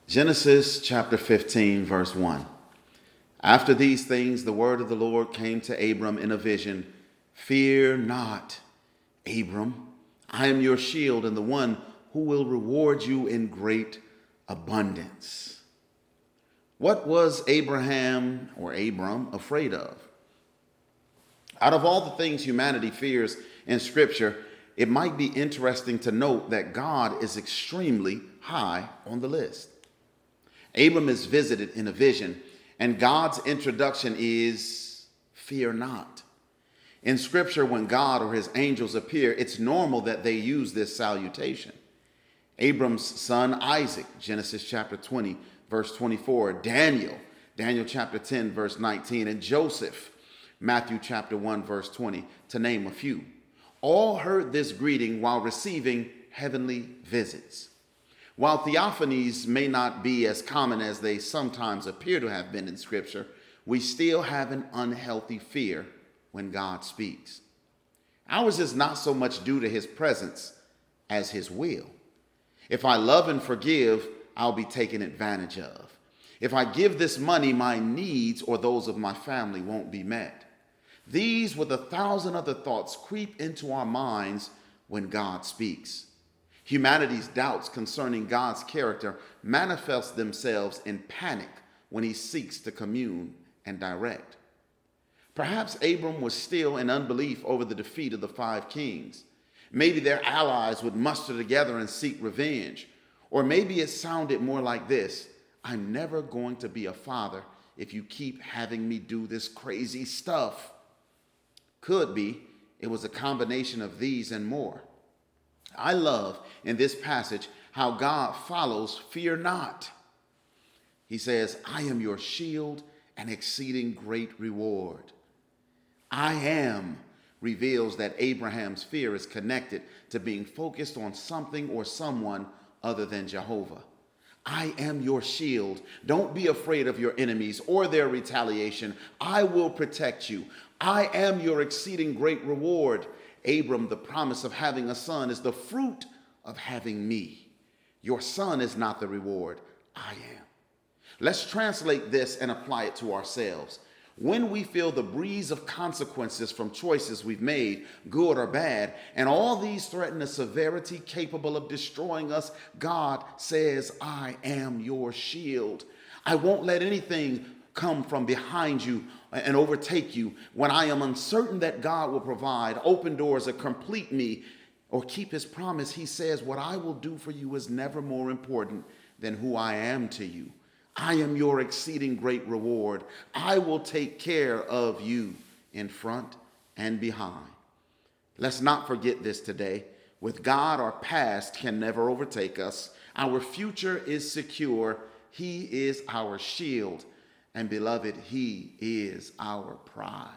Genesis chapter 15, verse 1. After these things, the word of the Lord came to Abram in a vision. Fear not, Abram. I am your shield and the one who will reward you in great abundance. What was Abram afraid of? Out of all the things humanity fears in Scripture, it might be interesting to note that God is extremely high on the list. Abram is visited in a vision, and God's introduction is, fear not. In Scripture, when God or his angels appear, it's normal that they use this salutation. Abram's son Isaac, Genesis chapter 20, verse 24, Daniel chapter 10, verse 19, and Joseph, Matthew chapter 1, verse 20, to name a few, all heard this greeting while receiving heavenly visits. While theophanies may not be as common as they sometimes appear to have been in Scripture, we still have an unhealthy fear when God speaks. Ours is not so much due to his presence as his will. If I love and forgive, I'll be taken advantage of. If I give this money, my needs or those of my family won't be met. These with 1,000 other thoughts creep into our minds when God speaks. Humanity's doubts concerning God's character manifest themselves in panic when he seeks to commune and direct. Perhaps Abram was still in unbelief over the defeat of the 5 kings. Maybe their allies would muster together and seek revenge. Or maybe it sounded more like this: I'm never going to be a father if you keep having me do this crazy stuff. Could be it was a combination of these and more. I love in this passage how God follows fear not. He says, I am your shield and exceeding great reward. I am reveals that Abraham's fear is connected to being focused on something or someone other than Jehovah. I am your shield. Don't be afraid of your enemies or their retaliation. I will protect you. I am your exceeding great reward. Abram, the promise of having a son is the fruit of having me. Your son is not the reward. I am. Let's translate this and apply it to ourselves. When we feel the breeze of consequences from choices we've made, good or bad, and all these threaten a severity capable of destroying us, God says, I am your shield. I won't let anything come from behind you and overtake you. When I am uncertain that God will provide, open doors, or complete me, or keep his promise, he says, what I will do for you is never more important than who I am to you. I am your exceeding great reward. I will take care of you in front and behind. Let's not forget this today. With God, our past can never overtake us. Our future is secure. He is our shield. And beloved, he is our pride.